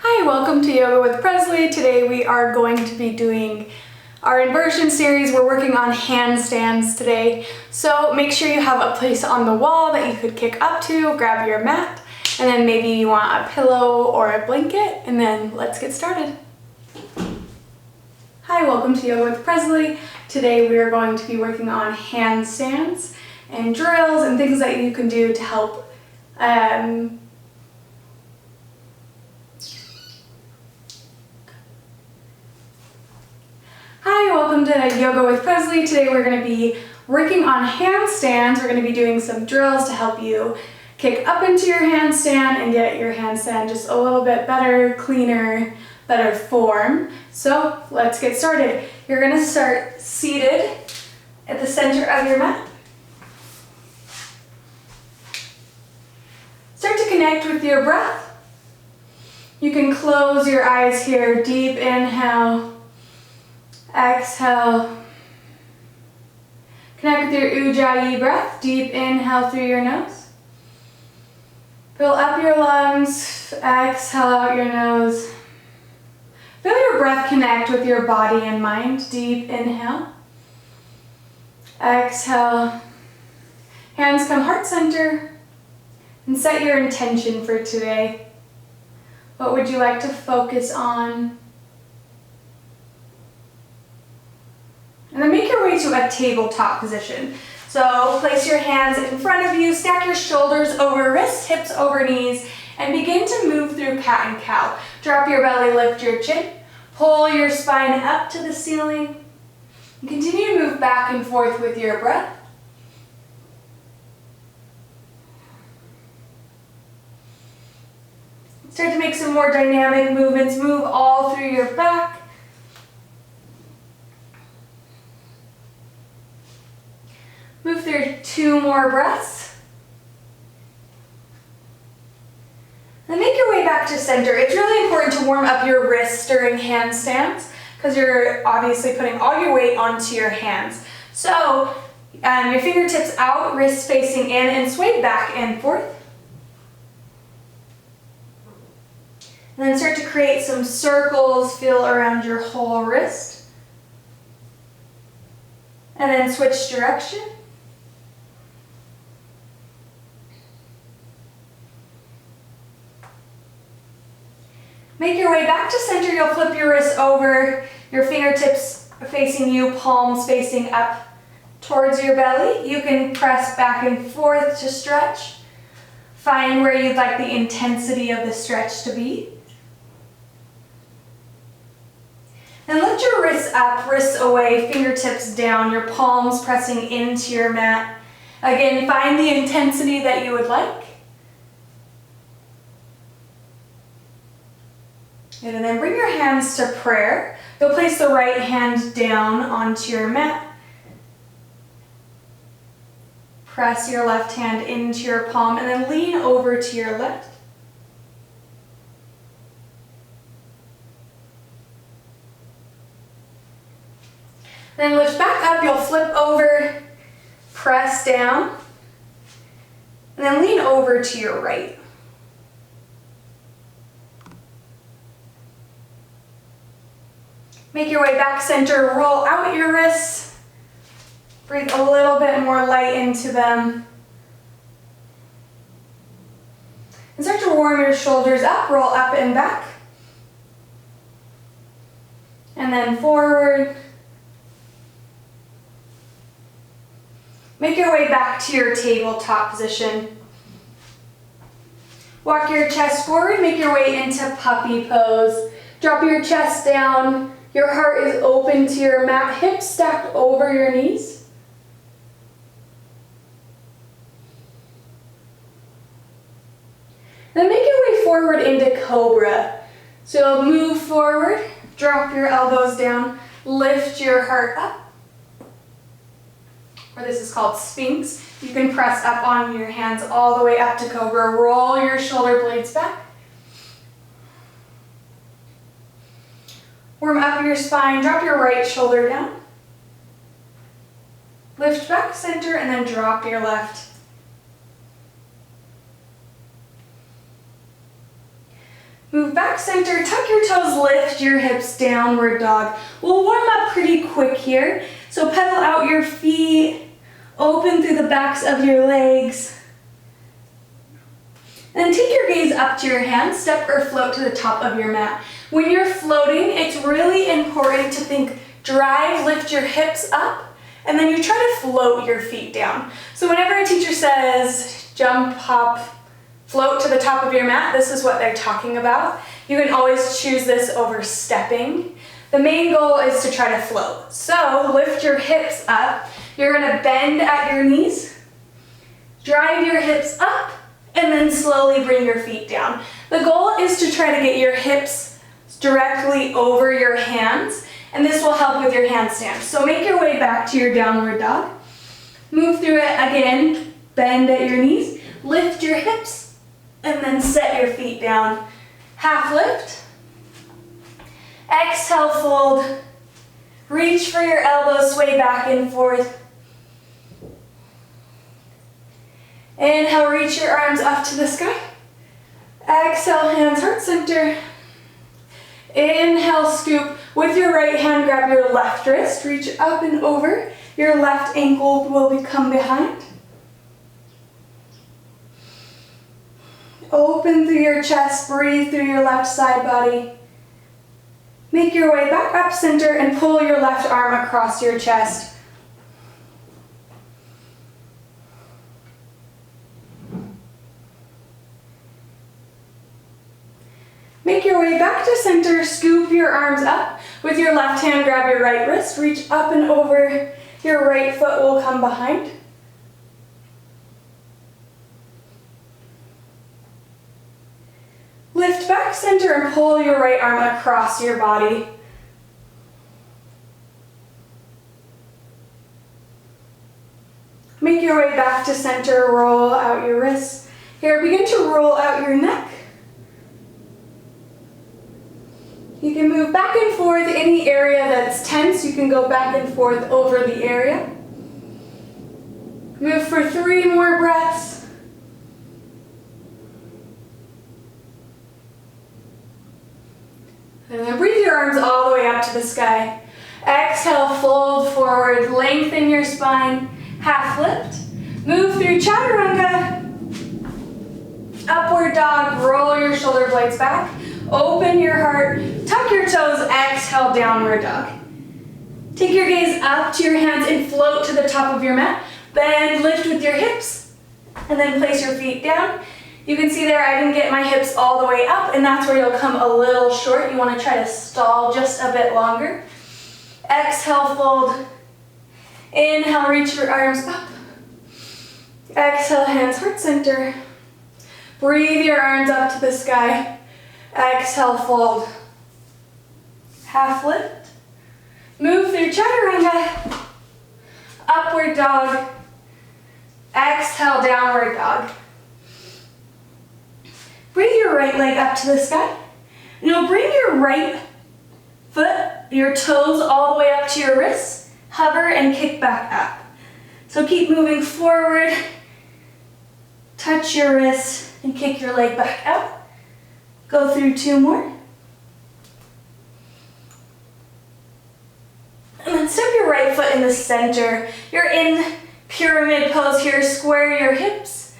Hi, welcome to Yoga with Prezley. Today we are going to be doing our inversion series. We're working on handstands today. So make sure you have a place on the wall that you could kick up to, grab your mat, and then maybe you want a pillow or a blanket, and then let's get started. Hi, welcome to Yoga with Prezley. Today we are going to be working on handstands and drills and things that you can do to help Hi, welcome to Yoga with Prezley. Today we're going to be working on handstands. We're going to be doing some drills to help you kick up into your handstand and get your handstand just a little bit better, cleaner, better form. So let's get started. You're going to start seated at the center of your mat. Start to connect with your breath. You can close your eyes here. Deep inhale. Exhale. Connect with your Ujjayi breath. Deep inhale through your nose. Fill up your lungs. Exhale out your nose. Feel your breath connect with your body and mind. Deep inhale. Exhale. Hands come heart center. And set your intention for today. What would you like to focus on? And then make your way to a tabletop position. So place your hands in front of you, stack your shoulders over wrists, hips over knees, and begin to move through cat and cow. Drop your belly, lift your chin, pull your spine up to the ceiling, and continue to move back and forth with your breath. Start to make some more dynamic movements. Move all through your back. Move through 2 more breaths. Then make your way back to center. It's really important to warm up your wrists during handstands because you're obviously putting all your weight onto your hands. So your fingertips out, wrists facing in, and sway back and forth. And then start to create some circles, feel around your whole wrist. And then switch direction. Make your way back to center. You'll flip your wrists over, your fingertips facing you, palms facing up towards your belly. You can press back and forth to stretch. Find where you'd like the intensity of the stretch to be. And lift your wrists up, wrists away, fingertips down, your palms pressing into your mat. Again, find the intensity that you would like. And then bring your hands to prayer. You'll place the right hand down onto your mat. Press your left hand into your palm and then lean over to your left. Then lift back up, you'll flip over, press down, and then lean over to your right. Make your way back center, roll out your wrists. Breathe a little bit more light into them. And start to warm your shoulders up, roll up and back. And then forward. Make your way back to your tabletop position. Walk your chest forward, make your way into puppy pose. Drop your chest down. Your heart is open to your mat, hips stacked over your knees. Then make your way forward into Cobra. So you'll move forward, drop your elbows down, lift your heart up. Or this is called Sphinx. You can press up on your hands all the way up to Cobra. Roll your shoulder blades back. Warm up your spine, drop your right shoulder down. Lift back center and then drop your left. Move back center, tuck your toes, lift your hips, downward dog. We'll warm up pretty quick here. So pedal out your feet, open through the backs of your legs. And take your gaze up to your hands, step or float to the top of your mat. When you're floating, it's really important to think drive, lift your hips up, and then you try to float your feet down. So whenever a teacher says jump, hop, float to the top of your mat, this is what they're talking about. You can always choose this over stepping. The main goal is to try to float. So lift your hips up. You're gonna bend at your knees, drive your hips up, and then slowly bring your feet down. The goal is to try to get your hips directly over your hands, and this will help with your handstands. So make your way back to your downward dog. Move through it again, bend at your knees, lift your hips, and then set your feet down. Half lift. Exhale, fold. Reach for your elbows, sway back and forth. Inhale, reach your arms up to the sky. Exhale, hands heart center. Inhale, scoop. With your right hand, grab your left wrist, reach up and over. Your left ankle will become behind. Open through your chest, breathe through your left side body. Make your way back up center and pull your left arm across your chest. Make your way back to center, scoop your arms up. With your left hand, grab your right wrist, reach up and over. Your right foot will come behind. Lift back center and pull your right arm across your body. Make your way back to center, roll out your wrists. Here, begin to roll out your neck. You can move back and forth any area that's tense. You can go back and forth over the area. Move for 3 more breaths. And then breathe your arms all the way up to the sky. Exhale, fold forward, lengthen your spine, half lift. Move through chaturanga. Upward dog, roll your shoulder blades back. Open your heart, tuck your toes, exhale, downward dog. Take your gaze up to your hands and float to the top of your mat. Bend, lift with your hips, and then place your feet down. You can see there I didn't get my hips all the way up, and that's where you'll come a little short. You want to try to stall just a bit longer. Exhale, fold. Inhale, reach your arms up. Exhale, hands heart center. Breathe your arms up to the sky. Exhale, fold. Half lift. Move through chaturanga. Upward dog. Exhale, downward dog. Breathe your right leg up to the sky. Now bring your right foot, your toes all the way up to your wrists. Hover and kick back up. So keep moving forward. Touch your wrist and kick your leg back out. Go through 2 more. And then step your right foot in the center. You're in pyramid pose here. Square your hips.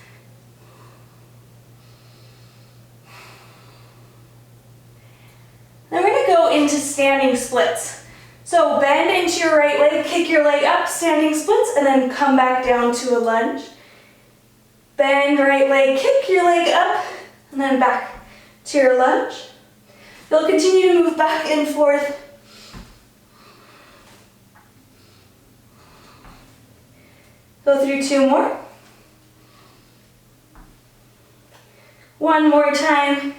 Then we're going to go into standing splits. So bend into your right leg, kick your leg up, standing splits, and then come back down to a lunge. Bend right leg, kick your leg up, and then back to your lunge. You'll continue to move back and forth. Go through 2 more. 1 more time.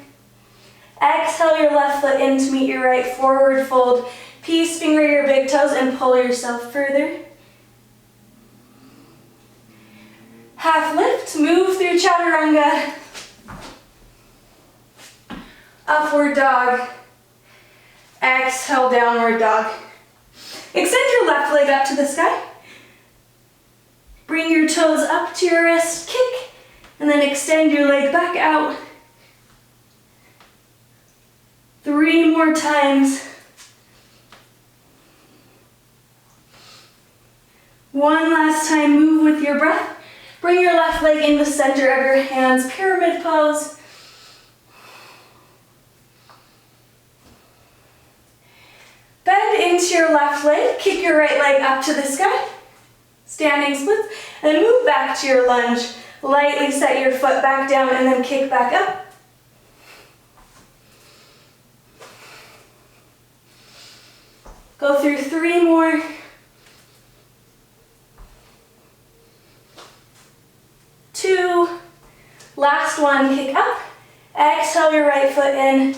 Exhale your left foot in to meet your right, forward fold. Peace, finger your big toes and pull yourself further. Half lift, move through chaturanga. Upward dog. Exhale, downward dog. Extend your left leg up to the sky. Bring your toes up to your wrist, kick, and then extend your leg back out. 3 more times. 1 last time, move with your breath. Bring your left leg in the center of your hands, pyramid pose. Bend into your left leg, kick your right leg up to the sky, standing splits, and then move back to your lunge. Lightly set your foot back down and then kick back up. Go through 3 more. 2. Last one, kick up. Exhale your right foot in.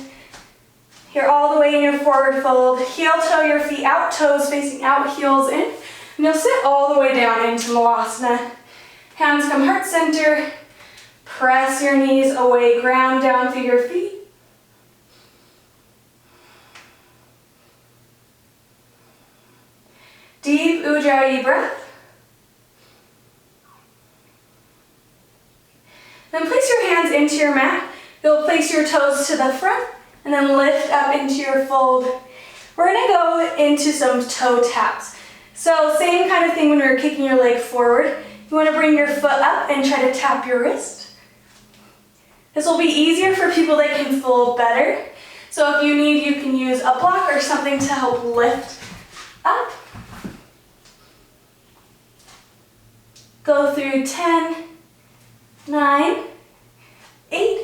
Here all the way in your forward fold. Heel toe your feet out, toes facing out, heels in. And you'll sit all the way down into Malasana. Hands come heart center. Press your knees away, ground down through your feet. Deep Ujjayi breath. Then place your hands into your mat. You'll place your toes to the front and then lift up into your fold. We're gonna go into some toe taps. So same kind of thing when you're kicking your leg forward. You wanna bring your foot up and try to tap your wrist. This will be easier for people that can fold better. So if you need, you can use a block or something to help lift up. Go through 10, 9, 8,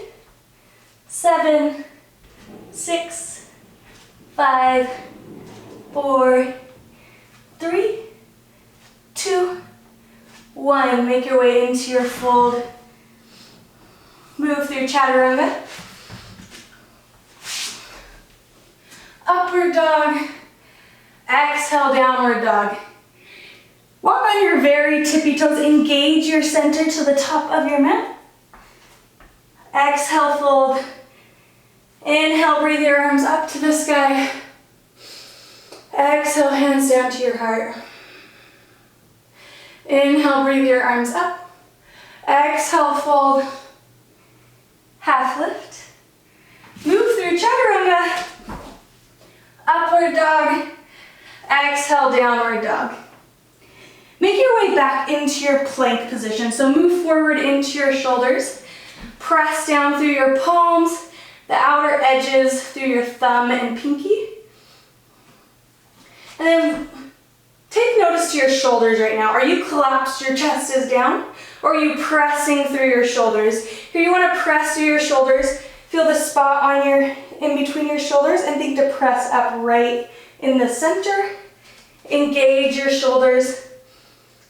7, 6, 5, 4, 3, 2, 1. Make your way into your fold. Move through Chaturanga. Upward dog. Exhale, downward dog. Walk on your very tippy toes. Engage your center to the top of your mat. Exhale, fold. Inhale, breathe your arms up to the sky. Exhale, hands down to your heart. Inhale, breathe your arms up. Exhale, fold. Half lift. Move through Chaturanga. Upward dog. Exhale, downward dog. Make your way back into your plank position. So move forward into your shoulders. Press down through your palms, the outer edges through your thumb and pinky. And then take notice to your shoulders right now. Are you collapsed, your chest is down? Or are you pressing through your shoulders? Here you want to press through your shoulders. Feel the spot on in between your shoulders and think to press up right in the center. Engage your shoulders.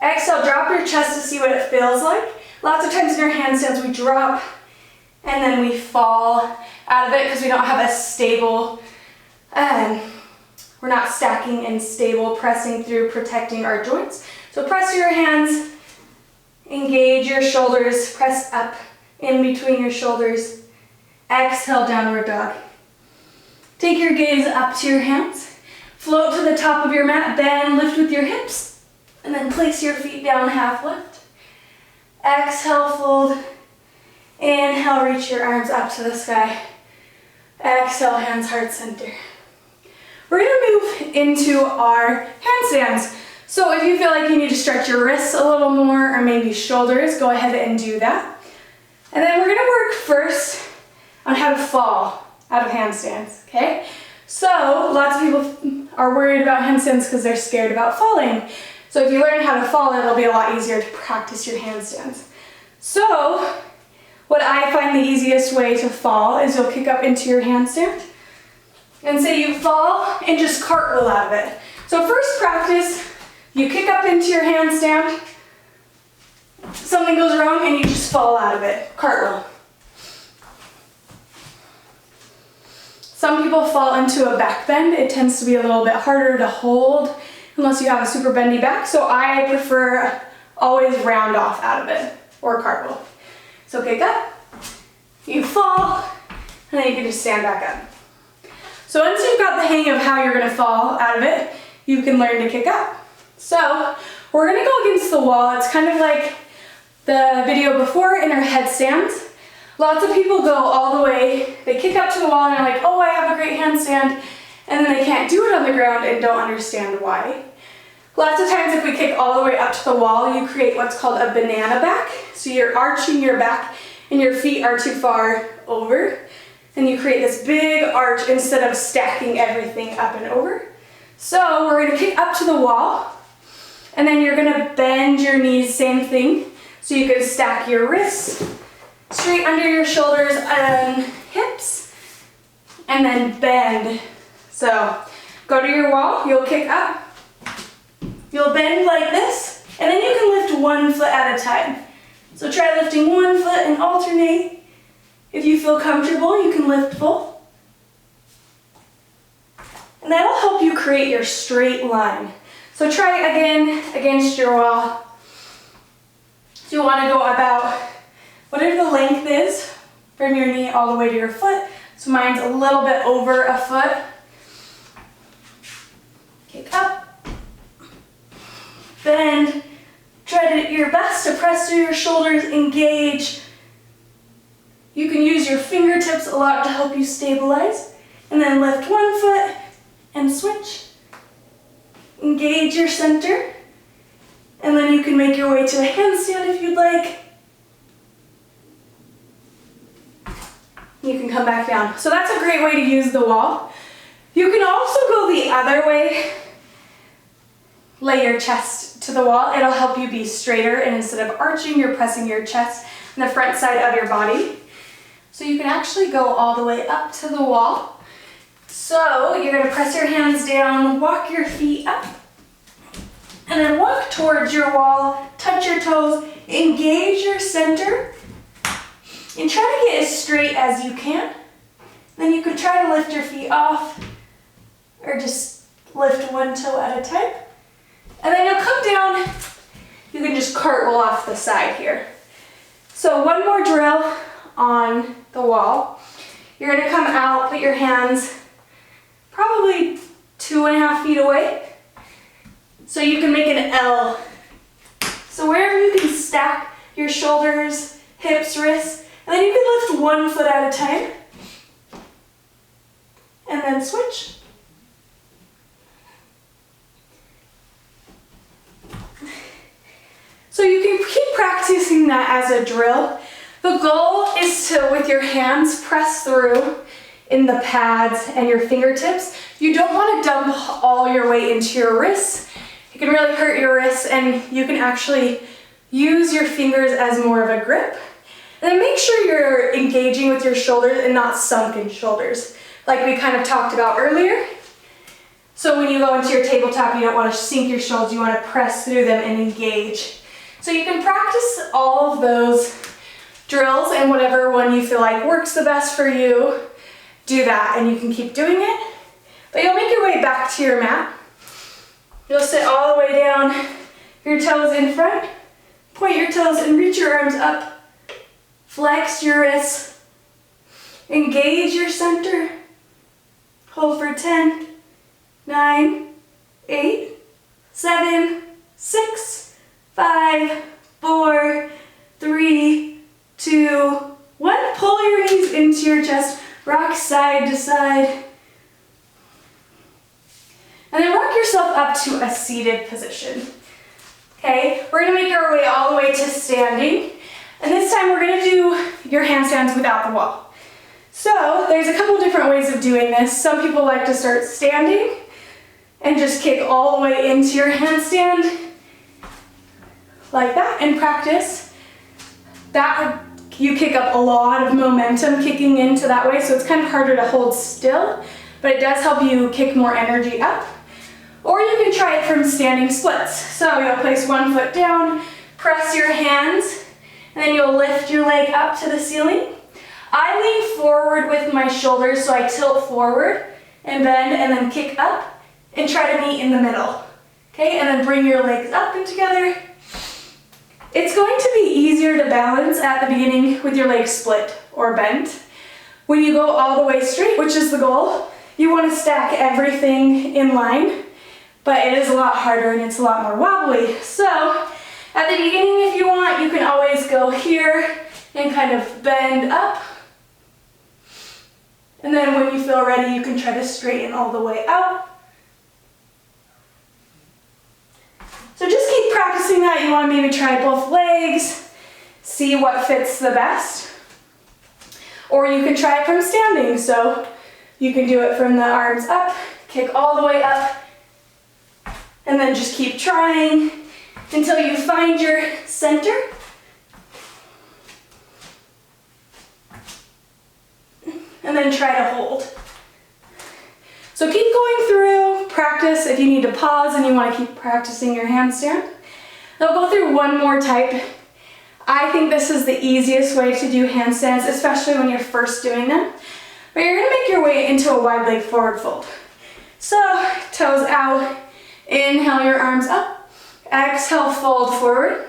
Exhale, drop your chest to see what it feels like. Lots of times in your handstands we drop and then we fall out of it because we don't have a stable, we're not stacking and stable, pressing through, protecting our joints. So press your hands, engage your shoulders, press up in between your shoulders. Exhale, downward dog. Take your gaze up to your hands. Float to the top of your mat, bend, lift with your hips, and then place your feet down, half lift. Exhale, fold. Inhale, reach your arms up to the sky. Exhale, hands heart center. We're gonna move into our handstands. So if you feel like you need to stretch your wrists a little more or maybe shoulders, go ahead and do that. And then we're gonna work first on how to fall out of handstands, okay? So lots of people are worried about handstands because they're scared about falling. So if you learn how to fall, it'll be a lot easier to practice your handstands. So what I find the easiest way to fall is you'll kick up into your handstand and say you fall and just cartwheel out of it. So first practice, you kick up into your handstand, something goes wrong and you just fall out of it, cartwheel. Some people fall into a back bend. It tends to be a little bit harder to hold unless you have a super bendy back. So I prefer always round off out of it or cartwheel. So kick up, you fall, and then you can just stand back up. So once you've got the hang of how you're gonna fall out of it, you can learn to kick up. So we're gonna go against the wall. It's kind of like the video before in our headstands. Lots of people go all the way, they kick up to the wall and they're like, oh, I have a great handstand, and then they can't do it on the ground and don't understand why. Lots of times if we kick all the way up to the wall, you create what's called a banana back. So you're arching your back and your feet are too far over. And you create this big arch instead of stacking everything up and over. So we're gonna kick up to the wall, and then you're gonna bend your knees, same thing. So you can stack your wrists straight under your shoulders and hips, and then bend. So go to your wall, you'll kick up, you'll bend like this, and then you can lift one foot at a time. So try lifting one foot and alternate. If you feel comfortable, you can lift both. And that'll help you create your straight line. So try again against your wall. So you want to go about whatever the length is from your knee all the way to your foot. So mine's a little bit over a foot. Kick up, bend, try to your best to press through your shoulders, engage. You can use your fingertips a lot to help you stabilize. And then lift one foot and switch. Engage your center. And then you can make your way to a handstand if you'd like. You can come back down. So that's a great way to use the wall. You can also go the other way. Lay your chest to the wall. It'll help you be straighter, and instead of arching, you're pressing your chest and the front side of your body. So you can actually go all the way up to the wall. So you're going to press your hands down, walk your feet up, and then walk towards your wall, touch your toes, engage your center, and try to get as straight as you can. Then you can try to lift your feet off, or just lift one toe at a time. And then you'll come down, you can just cartwheel off the side here. So one more drill on the wall. You're going to come out, put your hands probably 2.5 feet away. So you can make an L. So wherever you can stack your shoulders, hips, wrists, and then you can lift one foot at a time. And then switch. So you can keep practicing that as a drill. The goal is to, with your hands, press through in the pads and your fingertips. You don't want to dump all your weight into your wrists. It can really hurt your wrists, and you can actually use your fingers as more of a grip. And then make sure you're engaging with your shoulders and not sunken shoulders, like we kind of talked about earlier. So when you go into your tabletop, you don't want to sink your shoulders, you want to press through them and engage. So you can practice all of those drills, and whatever one you feel like works the best for you, do that, and you can keep doing it. But you'll make your way back to your mat. You'll sit all the way down, your toes in front, point your toes and reach your arms up, flex your wrists, engage your center, hold for 10, 9, 8, 7, 6, 5, 4, 3, 2, 1. Pull your knees into your chest, rock side to side. And then rock yourself up to a seated position. Okay, we're gonna make our way all the way to standing. And this time we're gonna do your handstands without the wall. So there's a couple different ways of doing this. Some people like to start standing and just kick all the way into your handstand like that and practice. That you kick up a lot of momentum kicking into that way, so it's kind of harder to hold still, but it does help you kick more energy up. Or you can try it from standing splits. So you'll place one foot down, press your hands, and then you'll lift your leg up to the ceiling. I lean forward with my shoulders, so I tilt forward and bend and then kick up and try to meet in the middle. Okay, and then bring your legs up and together. It's going to be easier to balance at the beginning with your legs split or bent. When you go all the way straight, which is the goal, you want to stack everything in line, but it is a lot harder and it's a lot more wobbly. So at the beginning, if you want, you can always go here and kind of bend up And then when you feel ready, you can try to straighten all the way out. So just keep practicing that. You want to maybe try both legs, see what fits the best. Or you can try it from standing. So you can do it from the arms up, kick all the way up, and then just keep trying until you find your center. And then try to hold. So keep going through, practice. If you need to pause and you want to keep practicing your handstand. I'll go through one more type. I think this is the easiest way to do handstands, especially when you're first doing them. But you're gonna make your way into a wide leg forward fold. So, toes out, inhale your arms up, exhale, fold forward.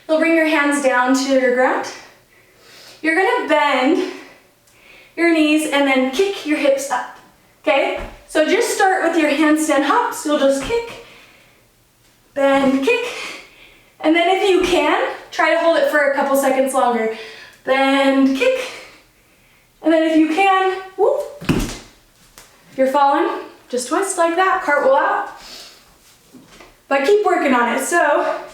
You'll bring your hands down to your ground. You're gonna bend your knees and then kick your hips up, okay? So just start with your handstand hops. You'll just kick, bend, kick, and then if you can, try to hold it for a couple seconds longer. Bend, kick, and then if you can, whoop. If you're falling, just twist like that, cartwheel out. But keep working on it. So,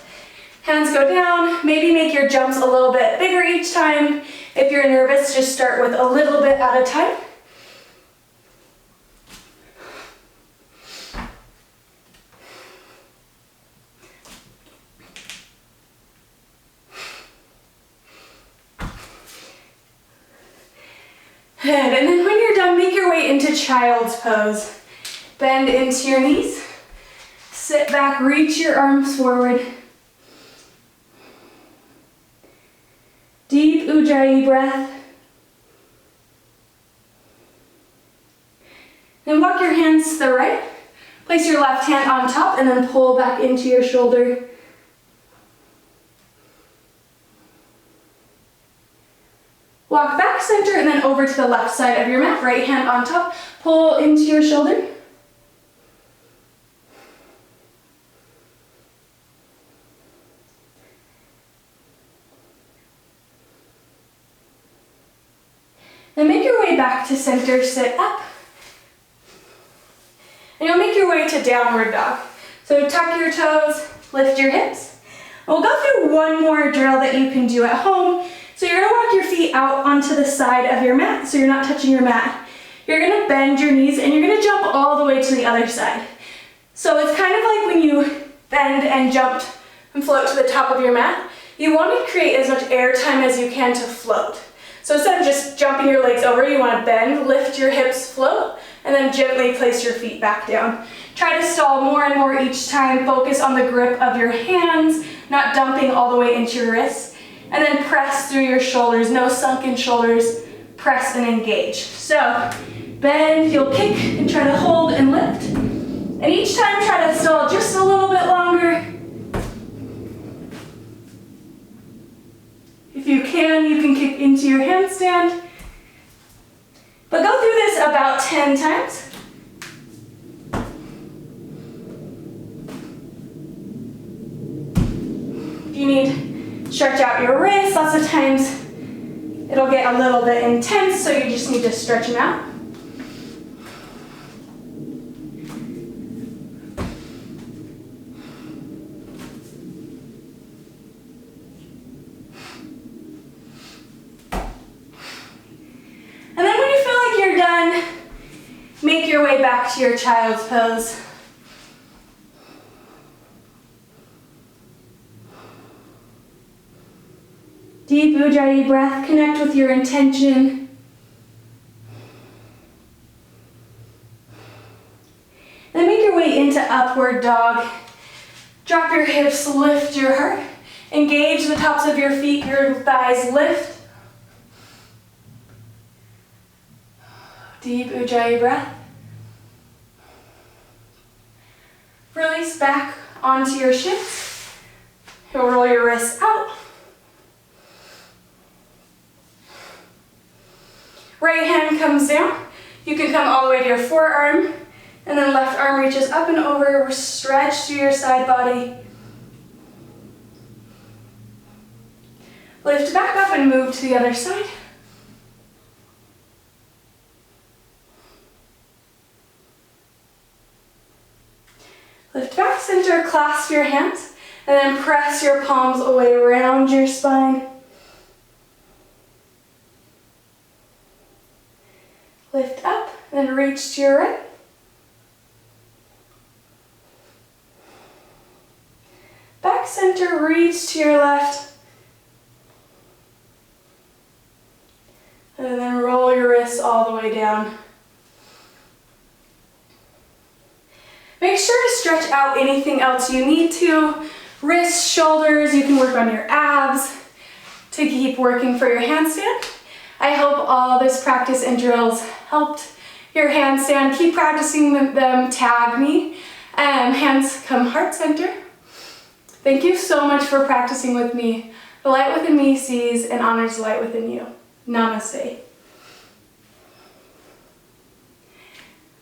hands go down, maybe make your jumps a little bit bigger each time. If you're nervous, just start with a little bit at a time. Good, and then when you're done, make your way into child's pose. Bend into your knees, sit back, reach your arms forward. Deep Ujjayi breath. And walk your hands to the right. Place your left hand on top and then pull back into your shoulder. Walk back center and then over to the left side of your mat. Right hand on top. Pull into your shoulder. Then make your way back to center, sit up. And you'll make your way to downward dog. So tuck your toes, lift your hips. And we'll go through one more drill that you can do at home. So you're gonna walk your feet out onto the side of your mat, so you're not touching your mat. You're gonna bend your knees and you're gonna jump all the way to the other side. So it's kind of like when you bend and jump and float to the top of your mat. You want to create as much air time as you can to float. So instead of just jumping your legs over, you want to bend, lift your hips, float, and then gently place your feet back down. Try to stall more and more each time. Focus on the grip of your hands, not dumping all the way into your wrists. And then press through your shoulders, no sunken shoulders. Press and engage. So bend, you'll kick and try to hold and lift. And each time try to stall just a little bit longer. If you can kick into your handstand. But go through this about 10 times. If you need, stretch out your wrists. Lots of times it'll get a little bit intense, so you just need to stretch them out. Make your way back to your child's pose. Deep Ujjayi breath, connect with your intention. Then make your way into upward dog. Drop your hips, lift your heart. Engage the tops of your feet, your thighs lift. Deep Ujjayi breath. Release back onto your shins. You'll roll your wrists out. Right hand comes down. You can come all the way to your forearm, and then left arm reaches up and over. Stretch through your side body. Lift back up and move to the other side. Lift back center, clasp your hands, and then press your palms away around your spine. Lift up, then reach to your right. Back center, reach to your left. And then roll your wrists all the way down. Make sure to stretch out anything else you need to. Wrists, shoulders, you can work on your abs to keep working for your handstand. I hope all this practice and drills helped your handstand. Keep practicing them, tag me. Hands come heart center. Thank you so much for practicing with me. The light within me sees and honors the light within you. Namaste.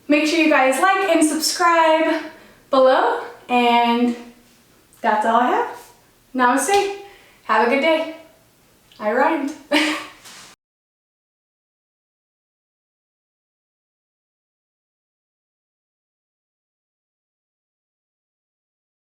Make sure you guys like and subscribe below, and that's all I have. Namaste. Have a good day. I rhymed.